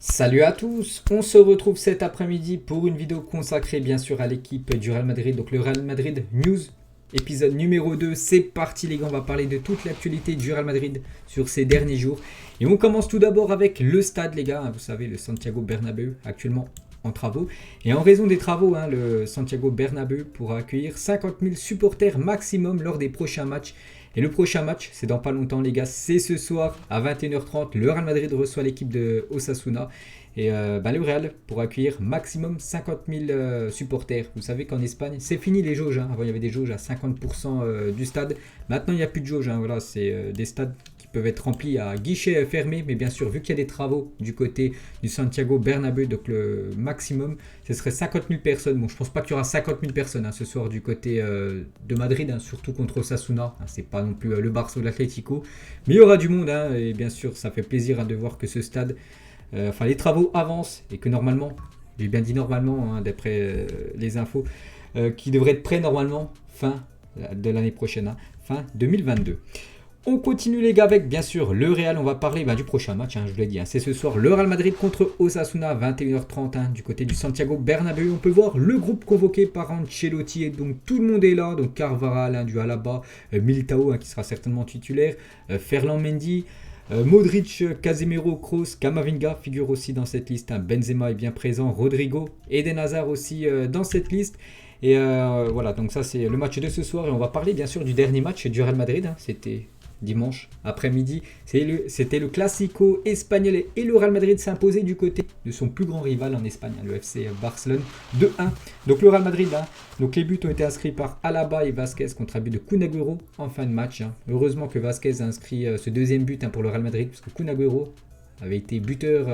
Salut à tous, on se retrouve cet après-midi pour une vidéo consacrée bien sûr à l'équipe du Real Madrid, donc le Real Madrid News, épisode numéro 2, c'est parti les gars, on va parler de toute l'actualité du Real Madrid sur ces derniers jours. Et on commence tout d'abord avec le stade les gars, vous savez le Santiago Bernabéu actuellement en travaux. Et en raison des travaux, le Santiago Bernabéu pourra accueillir 50 000 supporters maximum lors des prochains matchs. Et le prochain match, c'est dans pas longtemps les gars, c'est ce soir à 21h30. Le Real Madrid reçoit l'équipe de Osasuna. Et le Real pourra accueillir maximum 50 000 supporters. Vous savez qu'en Espagne, c'est fini les jauges. Avant, il y avait des jauges à 50% du stade. Maintenant, il n'y a plus de jauges. Voilà, c'est des stades qui peuvent être remplis à guichets fermés. Mais bien sûr, vu qu'il y a des travaux du côté du Santiago Bernabéu, donc le maximum, ce serait 50 000 personnes. Bon, je ne pense pas qu'il y aura 50 000 personnes ce soir du côté de Madrid, surtout contre Osasuna. C'est pas non plus le Barça ou l'Atlético. Mais il y aura du monde. Et bien sûr, ça fait plaisir de voir que ce stade... les travaux avancent et que normalement, j'ai bien dit normalement d'après les infos, qui devrait être prêt normalement fin de l'année prochaine, fin 2022. On continue les gars avec bien sûr le Real, on va parler du prochain match, je vous l'ai dit, c'est ce soir le Real Madrid contre Osasuna, 21h30 du côté du Santiago Bernabéu. On peut voir le groupe convoqué par Ancelotti et donc tout le monde est là, donc Carvajal du Alaba, Militao qui sera certainement titulaire, Ferland Mendy, Modric, Casemiro, Kroos, Camavinga figurent aussi dans cette liste. Benzema est bien présent, Rodrigo, Eden Hazard aussi dans cette liste. Et voilà, donc ça c'est le match de ce soir. Et on va parler bien sûr du dernier match du Real Madrid. C'était dimanche après-midi. C'était le Classico espagnol et le Real Madrid s'imposait du côté de son plus grand rival en Espagne, le FC Barcelone 2-1. Donc le Real Madrid, donc les buts ont été inscrits par Alaba et Vasquez contre un but de Kun Agüero en fin de match. Heureusement que Vasquez a inscrit ce deuxième but pour le Real Madrid, parce que Kun Agüero avait été buteur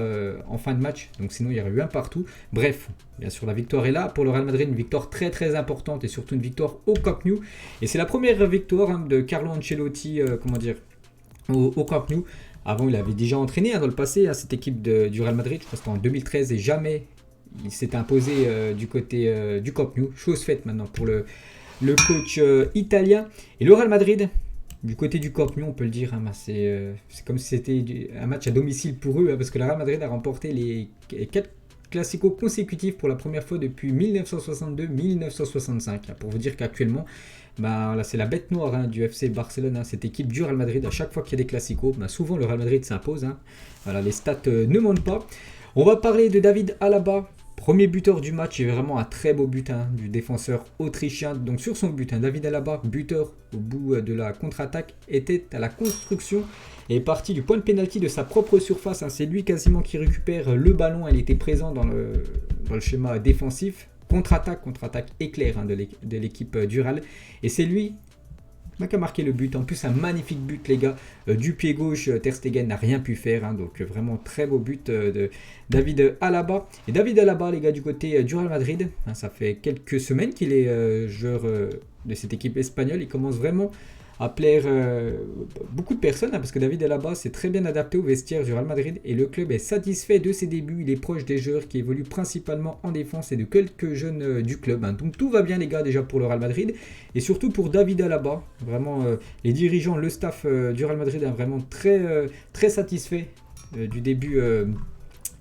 en fin de match, donc sinon il y aurait eu un partout. Bref, bien sûr la victoire est là pour le Real Madrid, une victoire très très importante et surtout une victoire au Camp Nou. Et c'est la première victoire de Carlo Ancelotti, au Camp Nou. Avant il avait déjà entraîné dans le passé cette équipe du Real Madrid, je pense qu'en 2013 et jamais il s'est imposé du côté du Camp Nou. Chose faite maintenant pour le coach italien. Et le Real Madrid, du côté du Camp Nou, on peut le dire, c'est comme si c'était un match à domicile pour eux, parce que le Real Madrid a remporté les 4 classicos consécutifs pour la première fois depuis 1962-1965. Pour vous dire qu'actuellement, c'est la bête noire du FC Barcelone, cette équipe du Real Madrid. À chaque fois qu'il y a des classicos, souvent le Real Madrid s'impose. Voilà, les stats ne mentent pas. On va parler de David Alaba. Premier buteur du match et vraiment un très beau but du défenseur autrichien. Donc sur son but, David Alaba, buteur au bout de la contre-attaque, était à la construction et est parti du point de pénalty de sa propre surface. C'est lui quasiment qui récupère le ballon. Il était présent dans le schéma défensif. Contre-attaque éclair de l'équipe du Real. Et c'est lui qui a marqué le but. En plus, un magnifique but, les gars. Du pied gauche, Ter Stegen n'a rien pu faire. Donc, vraiment très beau but de David Alaba. Et David Alaba, les gars, du côté du Real Madrid, ça fait quelques semaines qu'il est joueur de cette équipe espagnole. Il commence vraiment à plaire beaucoup de personnes, parce que David Alaba s'est très bien adapté au vestiaire du Real Madrid et le club est satisfait de ses débuts. Il est proche des joueurs qui évoluent principalement en défense et de quelques jeunes du club. Donc tout va bien les gars déjà pour le Real Madrid et surtout pour David Alaba. Vraiment les dirigeants, le staff du Real Madrid est vraiment très, très satisfait du début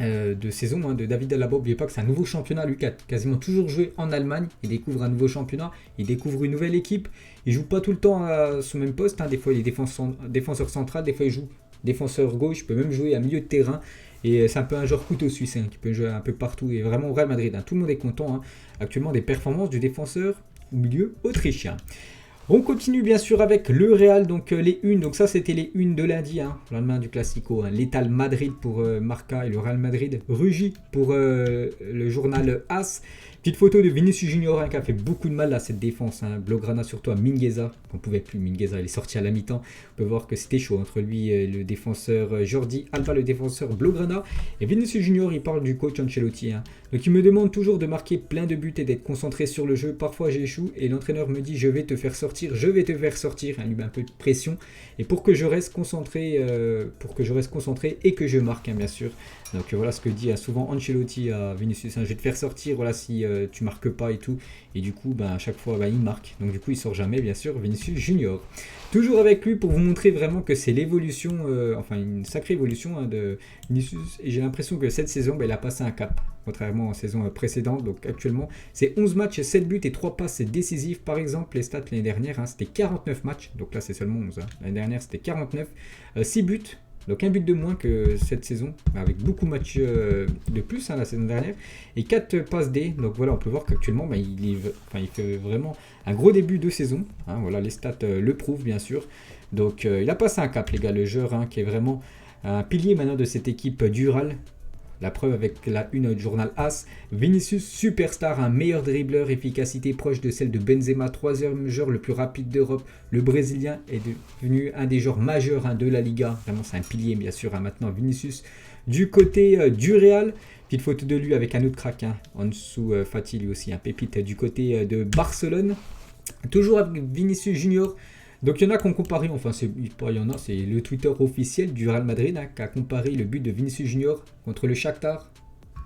de saison de David Alaba. N'oubliez pas que c'est un nouveau championnat, lui qui a quasiment toujours joué en Allemagne. Il découvre un nouveau championnat, il découvre une nouvelle équipe. Il joue pas tout le temps à son même poste, des fois il est défenseur central, des fois il joue défenseur gauche, il peut même jouer à milieu de terrain. Et c'est un peu un genre couteau suisse qui peut jouer un peu partout. Et vraiment au Real Madrid, tout le monde est content actuellement des performances du défenseur au milieu autrichien. On continue bien sûr avec le Real, donc les unes. Donc ça c'était les unes de lundi, le lendemain du Classico. L'étal Madrid pour Marca et le Real Madrid rugit pour le journal AS. Petite photo de Vinicius Junior qui a fait beaucoup de mal à cette défense. Blaugrana surtout à Mingueza, qu'on pouvait plus. Mingueza il est sorti à la mi-temps. On peut voir que c'était chaud entre lui et le défenseur Jordi Alba, le défenseur Blaugrana. Et Vinicius Junior il parle du coach Ancelotti. Donc il me demande toujours de marquer plein de buts et d'être concentré sur le jeu. Parfois j'échoue et l'entraîneur me dit je vais te faire sortir sortir, je vais te faire sortir, lui met un peu de pression, et pour que je reste concentré, et que je marque, bien sûr. Donc voilà ce que dit souvent Ancelotti à Vinicius, je vais te faire sortir, voilà, si tu marques pas et tout, et du coup à chaque fois il marque, donc du coup il sort jamais, bien sûr, Vinicius Junior. Toujours avec lui pour vous montrer vraiment que c'est l'évolution, une sacrée évolution de Vinicius, et j'ai l'impression que cette saison il a passé un cap, contrairement aux saisons précédentes. Donc actuellement c'est 11 matchs, 7 buts et 3 passes décisives. Par exemple les stats l'année dernière, c'était 49 matchs, donc là c'est seulement 11, l'année dernière c'était 49, 6 buts, donc un but de moins que cette saison, avec beaucoup de matchs de plus la saison dernière, et 4 passes D. Donc voilà, on peut voir qu'actuellement il fait vraiment un gros début de saison, voilà, les stats le prouvent bien sûr. Donc il a passé un cap les gars, le joueur qui est vraiment un pilier maintenant de cette équipe d'Ural. La preuve avec la une du journal AS, Vinicius superstar, un meilleur dribbleur, efficacité proche de celle de Benzema, troisième joueur le plus rapide d'Europe. Le Brésilien est devenu un des joueurs majeurs de la Liga. Vraiment c'est un pilier bien sûr maintenant Vinicius. Du côté du Real, petite photo de lui avec un autre crack, en dessous Fati lui aussi, un pépite du côté de Barcelone. Toujours avec Vinicius Junior. Donc il y en a qui ont comparé, c'est le Twitter officiel du Real Madrid qui a comparé le but de Vinicius Junior contre le Shakhtar.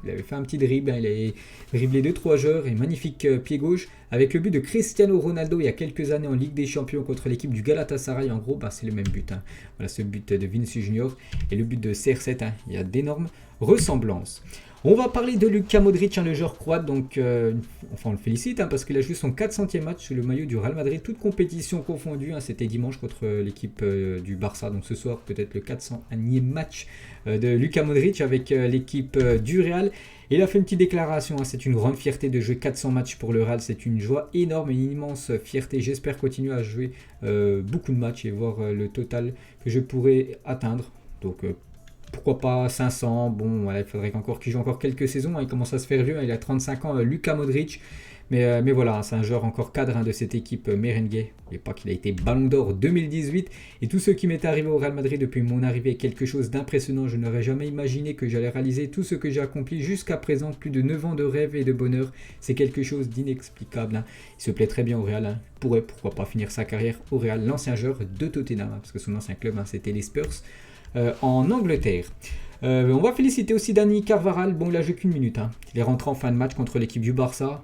Il avait fait un petit dribble, il avait dribblé 2-3 joueurs et magnifique pied gauche avec le but de Cristiano Ronaldo il y a quelques années en Ligue des Champions contre l'équipe du Galatasaray. En gros, c'est le même but. Voilà ce but de Vinicius Junior et le but de CR7. Il y a d'énormes ressemblances. On va parler de Luka Modric, le joueur croate, donc on le félicite parce qu'il a joué son 400e match sous le maillot du Real Madrid, toute compétition confondue, c'était dimanche contre l'équipe du Barça, donc ce soir peut-être le 400e match de Luka Modric avec l'équipe du Real. Et il a fait une petite déclaration, c'est une grande fierté de jouer 400 matchs pour le Real, c'est une joie énorme et une immense fierté, j'espère continuer à jouer beaucoup de matchs et voir le total que je pourrais atteindre, donc pourquoi pas 500, bon voilà, il faudrait qu'il joue encore quelques saisons, il commence à se faire vieux, il a 35 ans, Luka Modric, mais voilà, c'est un joueur encore cadre de cette équipe merengue. N'oubliez pas qu'il a été Ballon d'Or 2018, et tout ce qui m'est arrivé au Real Madrid depuis mon arrivée est quelque chose d'impressionnant. Je n'aurais jamais imaginé que j'allais réaliser tout ce que j'ai accompli jusqu'à présent, plus de 9 ans de rêve et de bonheur, c'est quelque chose d'inexplicable. Il se plaît très bien au Real, il pourrait pourquoi pas finir sa carrière au Real, l'ancien joueur de Tottenham, parce que son ancien club c'était les Spurs. En Angleterre. On va féliciter aussi Dani Carvajal. Bon, il a joué qu'une minute. Il est rentré en fin de match contre l'équipe du Barça.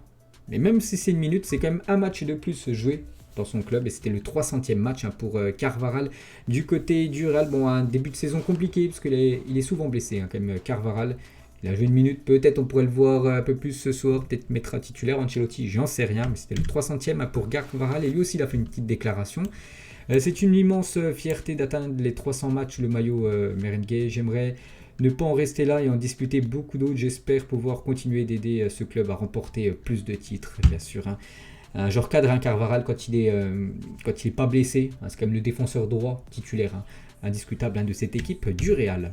Mais même si c'est une minute, c'est quand même un match de plus joué dans son club. Et c'était le 300e match pour Carvajal. Du côté du Real, bon, un début de saison compliqué parce qu'il est souvent blessé quand même, Carvajal. Il a joué une minute, peut-être on pourrait le voir un peu plus ce soir, peut-être mettre à titulaire Ancelotti, j'en sais rien. Mais c'était le 300e pour Carvajal et lui aussi il a fait une petite déclaration. C'est une immense fierté d'atteindre les 300 matchs, le maillot merengue. J'aimerais ne pas en rester là et en disputer beaucoup d'autres. J'espère pouvoir continuer d'aider ce club à remporter plus de titres, bien sûr. Un joueur cadre, Carvajal, quand il est pas blessé, c'est quand même le défenseur droit titulaire, indiscutable de cette équipe du Real.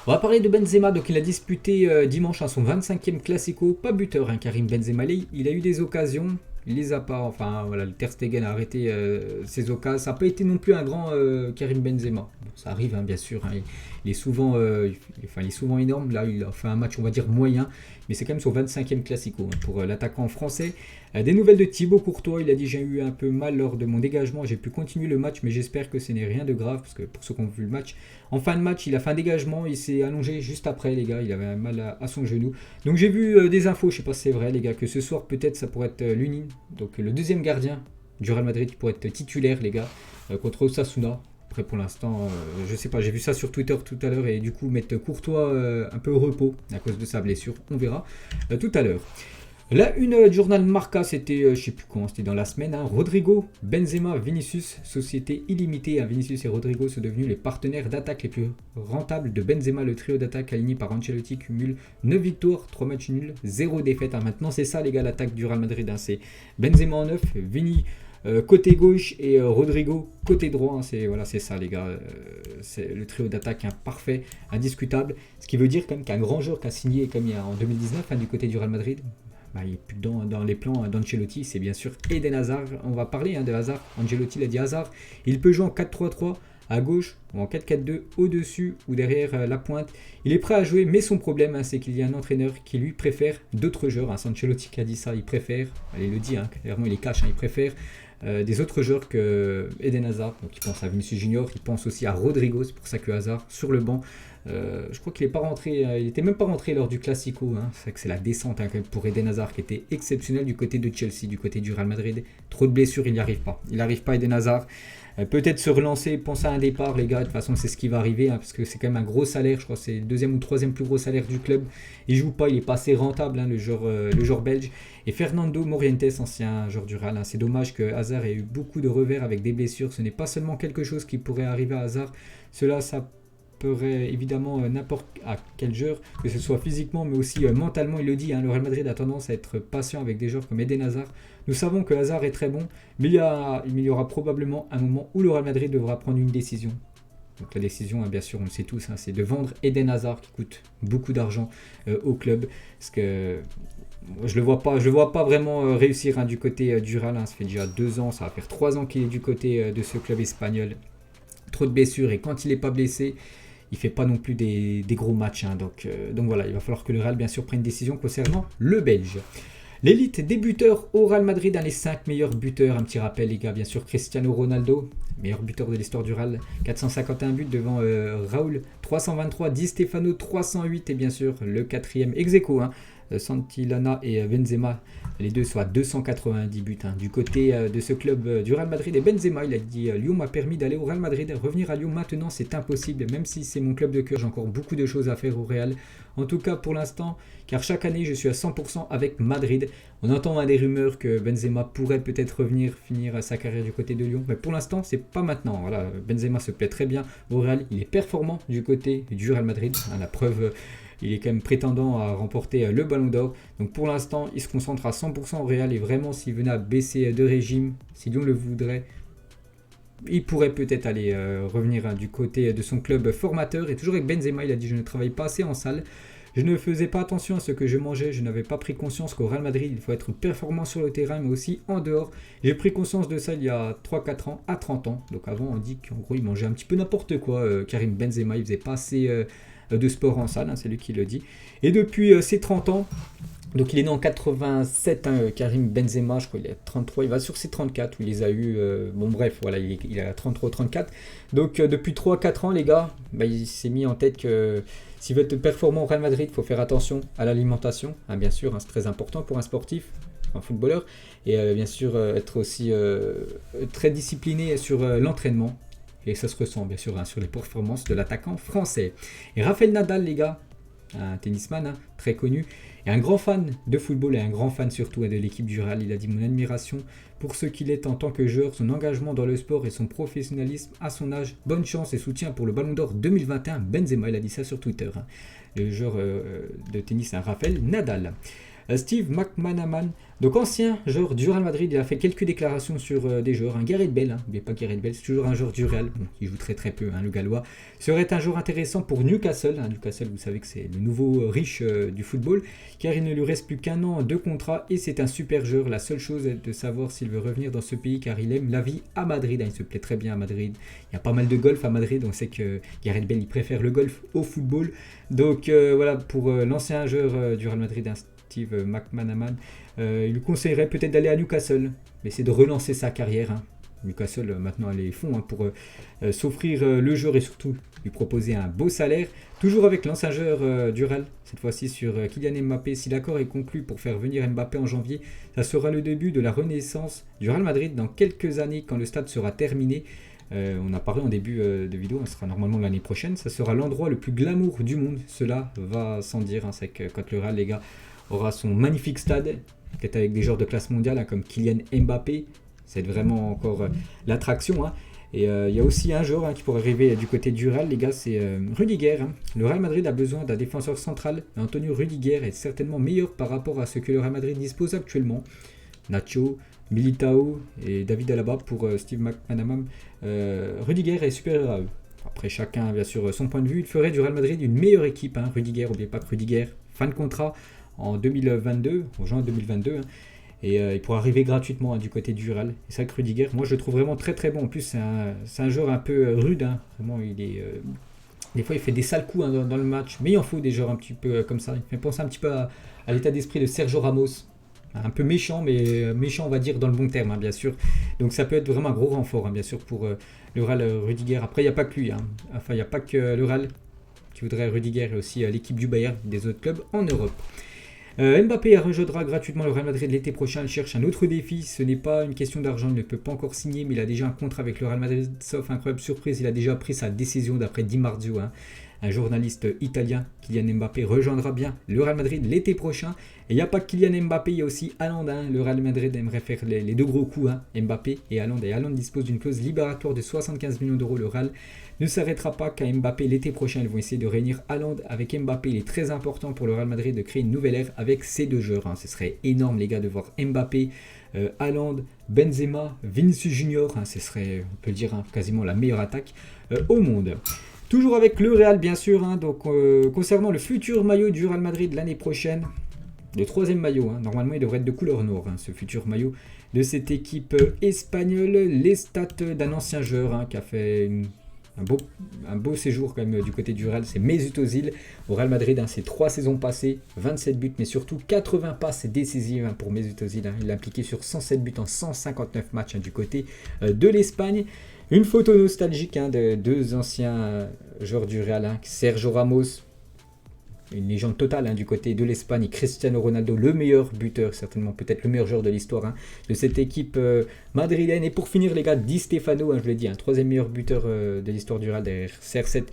On va parler de Benzema, donc il a disputé dimanche son 25e Classico, pas buteur, Karim Benzema, il a eu des occasions. Il les a pas, le Ter Stegen a arrêté ses occasions. Ça n'a pas été non plus un grand Karim Benzema. Bon, ça arrive bien sûr, il est souvent énorme. Là il a fait un match on va dire moyen, mais c'est quand même son 25e Classico pour l'attaquant français. Des nouvelles de Thibaut Courtois, il a dit j'ai eu un peu mal lors de mon dégagement, j'ai pu continuer le match mais j'espère que ce n'est rien de grave, parce que pour ceux qui ont vu le match, en fin de match il a fait un dégagement, il s'est allongé juste après les gars, il avait un mal à son genou. Donc j'ai vu des infos, je sais pas si c'est vrai les gars, que ce soir peut-être ça pourrait être Lunin, donc le deuxième gardien du Real Madrid qui pourrait être titulaire les gars, contre Osasuna. Après pour l'instant, je sais pas, j'ai vu ça sur Twitter tout à l'heure et du coup mettre Courtois un peu au repos à cause de sa blessure, on verra tout à l'heure. Là, une journal Marca, c'était, je sais plus quand, c'était dans la semaine, Rodrigo, Benzema, Vinicius, société illimitée. Vinicius et Rodrigo sont devenus les partenaires d'attaque les plus rentables de Benzema. Le trio d'attaque aligné par Ancelotti cumule 9 victoires, 3 matchs nuls, 0 défaite. Maintenant, c'est ça les gars, l'attaque du Real Madrid. C'est Benzema en 9, Vini côté gauche et Rodrigo côté droit. C'est ça les gars, c'est le trio d'attaque parfait, indiscutable. Ce qui veut dire quand même qu'un grand joueur qui a signé comme il y a en 2019 du côté du Real Madrid, il n'est plus dans les plans d'Ancelotti, c'est bien sûr Eden Hazard. On va parler de Hazard. Ancelotti l'a dit, Hazard, il peut jouer en 4-3-3 à gauche ou en 4-4-2 au-dessus ou derrière la pointe. Il est prêt à jouer, mais son problème, c'est qu'il y a un entraîneur qui lui préfère d'autres joueurs. C'est Ancelotti qui a dit ça, il préfère, il le dit, clairement il les cache, il préfère des autres joueurs que Eden Hazard. Donc il pense à Vinicius Junior, il pense aussi à Rodrigo, c'est pour ça que Hazard sur le banc. Je crois qu'il n'est pas rentré, il n'était même pas rentré lors du Classico. C'est vrai que c'est la descente quand même pour Eden Hazard qui était exceptionnelle du côté de Chelsea, du côté du Real Madrid. Trop de blessures, il n'y arrive pas. Il n'arrive pas Eden Hazard. Peut-être se relancer, penser à un départ, les gars. De toute façon, c'est ce qui va arriver parce que c'est quand même un gros salaire. Je crois que c'est le deuxième ou troisième plus gros salaire du club. Il joue pas, il est pas assez rentable, le joueur belge. Et Fernando Morientes, ancien joueur du Real. C'est dommage que Hazard ait eu beaucoup de revers avec des blessures. Ce n'est pas seulement quelque chose qui pourrait arriver à Hazard. Ça pourrait évidemment n'importe à quel joueur, que ce soit physiquement mais aussi mentalement. Il le dit, le Real Madrid a tendance à être patient avec des joueurs comme Eden Hazard. Nous savons que Hazard est très bon, mais il y aura probablement un moment où le Real Madrid devra prendre une décision. Donc la décision, bien sûr, on le sait tous, c'est de vendre Eden Hazard qui coûte beaucoup d'argent au club. Parce que je le vois pas vraiment réussir du côté du Real. Ça fait déjà 2 ans, ça va faire 3 ans qu'il est du côté de ce club espagnol. Trop de blessures et quand il n'est pas blessé, il ne fait pas non plus des gros matchs. Donc voilà, il va falloir que le Real bien sûr prenne une décision concernant le Belge. L'élite des buteurs au Real Madrid, les 5 meilleurs buteurs. Un petit rappel les gars, bien sûr Cristiano Ronaldo, meilleur buteur de l'histoire du Real, 451 buts devant Raúl, 323, Di Stefano 308 et bien sûr le 4e ex-aequo, Santillana et Benzema, les deux sont à 290 buts du côté de ce club du Real Madrid. Et Benzema, il a dit Lyon m'a permis d'aller au Real Madrid, revenir à Lyon maintenant c'est impossible, même si c'est mon club de cœur, j'ai encore beaucoup de choses à faire au Real, en tout cas pour l'instant, car chaque année je suis à 100% avec Madrid. On entend des rumeurs que Benzema pourrait peut-être revenir finir sa carrière du côté de Lyon, mais pour l'instant c'est pas maintenant. Voilà, Benzema se plaît très bien au Real, il est performant du côté du Real Madrid, la preuve. Il est quand même prétendant à remporter le Ballon d'Or. Donc pour l'instant, il se concentre à 100% au Real. Et vraiment, s'il venait à baisser de régime, si Lyon le voudrait, il pourrait peut-être aller revenir du côté de son club formateur. Et toujours avec Benzema, il a dit « Je ne travaille pas assez en salle. Je ne faisais pas attention à ce que je mangeais. Je n'avais pas pris conscience qu'au Real Madrid, il faut être performant sur le terrain, mais aussi en dehors. J'ai pris conscience de ça il y a 3-4 ans, à 30 ans. Donc avant, on dit qu'en gros, il mangeait un petit peu n'importe quoi. Karim Benzema, il faisait pas assez de sport en salle, c'est lui qui le dit. Et depuis ses 30 ans, donc il est né en 87, Karim Benzema, je crois qu'il est 33, il va sur ses 34, où il les a eu, bon bref, voilà, il a 33 ou 34. Donc depuis 3-4 ans, les gars, il s'est mis en tête que s'il veut être performant au Real Madrid, il faut faire attention à l'alimentation, bien sûr, c'est très important pour un sportif, un footballeur, et bien sûr être aussi très discipliné sur l'entraînement. Et ça se ressent bien sûr sur les performances de l'attaquant français. Et Rafael Nadal, les gars, un tennisman très connu, et un grand fan de football et un grand fan surtout de l'équipe du Real. Il a dit mon admiration pour ce qu'il est en tant que joueur, son engagement dans le sport et son professionnalisme à son âge. Bonne chance et soutien pour le Ballon d'Or 2021. Benzema, il a dit ça sur Twitter. Le joueur de tennis, Rafael Nadal. Steve McManaman, donc ancien joueur du Real Madrid, il a fait quelques déclarations sur des joueurs. Gareth Bale, n'oubliez pas Gareth Bale, c'est toujours un joueur du Real, bon, il joue très peu, le Gallois, serait un joueur intéressant pour Newcastle. Newcastle, vous savez que c'est le nouveau riche du football, car il ne lui reste plus qu'un an de contrat et c'est un super joueur. La seule chose est de savoir s'il veut revenir dans ce pays, car il aime la vie à Madrid. Il se plaît très bien à Madrid. Il y a pas mal de golf à Madrid, on sait que Gareth Bale il préfère le golf au football. Donc voilà, pour l'ancien joueur du Real Madrid, Steve McManaman, il lui conseillerait peut-être d'aller à Newcastle, mais c'est de relancer sa carrière. Newcastle maintenant a les fonds pour s'offrir le joueur et surtout lui proposer un beau salaire. Toujours avec l'ancien joueur du Real, cette fois-ci sur Kylian Mbappé. Si l'accord est conclu pour faire venir Mbappé en janvier, ça sera le début de la renaissance du Real Madrid dans quelques années quand le stade sera terminé. On a parlé en début de vidéo, ça sera normalement l'année prochaine. Ça sera l'endroit le plus glamour du monde, cela va sans dire. C'est que quand le Real, les gars, aura son magnifique stade, peut-être avec des joueurs de classe mondiale comme Kylian Mbappé, c'est vraiment encore l'attraction. Et il y a aussi un joueur qui pourrait arriver du côté du Real, les gars, c'est Rudiger. Le Real Madrid a besoin d'un défenseur central. Antonio Rudiger est certainement meilleur par rapport à ce que le Real Madrid dispose actuellement. Nacho, Militao et David Alaba pour Steve McManaman. Rudiger est supérieur à eux. Après, chacun, bien sûr, son point de vue. Il ferait du Real Madrid une meilleure équipe. Rudiger, n'oubliez pas que Rudiger, fin de contrat en 2022, en juin 2022, et il pourra arriver gratuitement du côté du Real. Et c'est vrai que Rudiger, moi je le trouve vraiment très très bon. En plus, c'est un joueur un peu rude, vraiment, il est, des fois il fait des sales coups dans le match, mais il en faut des joueurs un petit peu comme ça. Il me fait penser un petit peu à l'état d'esprit de Sergio Ramos. un peu méchant, mais méchant on va dire dans le bon terme, hein, bien sûr. Donc ça peut être vraiment un gros renfort, hein, bien sûr, pour le RAL Rudiger. Après, il n'y a pas que lui, hein. Enfin, il n'y a pas que le RAL qui voudrait Rudiger et aussi l'équipe du Bayern, des autres clubs en Europe. Mbappé rejoindra gratuitement le Real Madrid l'été prochain. Il cherche un autre défi. Ce n'est pas une question d'argent. Il ne peut pas encore signer, mais il a déjà un contrat avec le Real Madrid. Sauf incroyable surprise, il a déjà pris sa décision d'après Di Marzio, hein. Un journaliste italien, Kylian Mbappé, rejoindra bien le Real Madrid l'été prochain. Et il n'y a pas que Kylian Mbappé, il y a aussi Haaland, hein. Le Real Madrid aimerait faire les deux gros coups, hein, Mbappé et Haaland. Et Haaland dispose d'une clause libératoire de 75 millions d'euros. Le Real ne s'arrêtera pas qu'à Mbappé l'été prochain. Ils vont essayer de réunir Haaland avec Mbappé. Il est très important pour le Real Madrid de créer une nouvelle ère avec ces deux joueurs, hein. Ce serait énorme, les gars, de voir Mbappé, Haaland, Benzema, Vinicius Junior. Hein, ce serait, on peut dire, hein, quasiment la meilleure attaque au monde. Toujours avec le Real, bien sûr, hein. Donc concernant le futur maillot du Real Madrid l'année prochaine, le troisième maillot, hein. Normalement il devrait être de couleur noire, hein, ce futur maillot de cette équipe espagnole. Les stats d'un ancien joueur, hein, qui a fait un beau séjour quand même du côté du Real, c'est Mesut Özil au Real Madrid, hein. C'est 3 saisons passées, 27 buts, mais surtout 80 passes décisives, hein, pour Mesut Özil, hein. Il est impliqué sur 107 buts en 159 matchs, hein, du côté de l'Espagne. Une photo nostalgique, hein, de deux anciens joueurs du Real, hein, Sergio Ramos, une légende totale, hein, du côté de l'Espagne, et Cristiano Ronaldo, le meilleur buteur, certainement peut-être le meilleur joueur de l'histoire, hein, de cette équipe madrilène. Et pour finir, les gars, Di Stefano, hein, je l'ai dit, un troisième meilleur buteur de l'histoire du Real, derrière CR7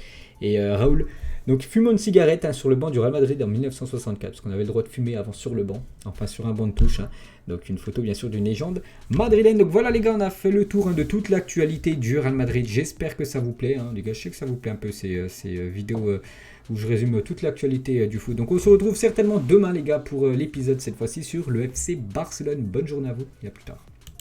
et Raoul. Donc fumant une cigarette, hein, sur le banc du Real Madrid en 1964, parce qu'on avait le droit de fumer avant sur le banc, enfin sur un banc de touche, hein. Donc une photo bien sûr d'une légende madrilène. Donc voilà les gars, on a fait le tour, hein, de toute l'actualité du Real Madrid. J'espère que ça vous plaît, hein, les gars, je sais que ça vous plaît un peu ces vidéos où je résume toute l'actualité du foot. Donc on se retrouve certainement demain les gars pour l'épisode cette fois-ci sur le FC Barcelone. Bonne journée à vous et à plus tard.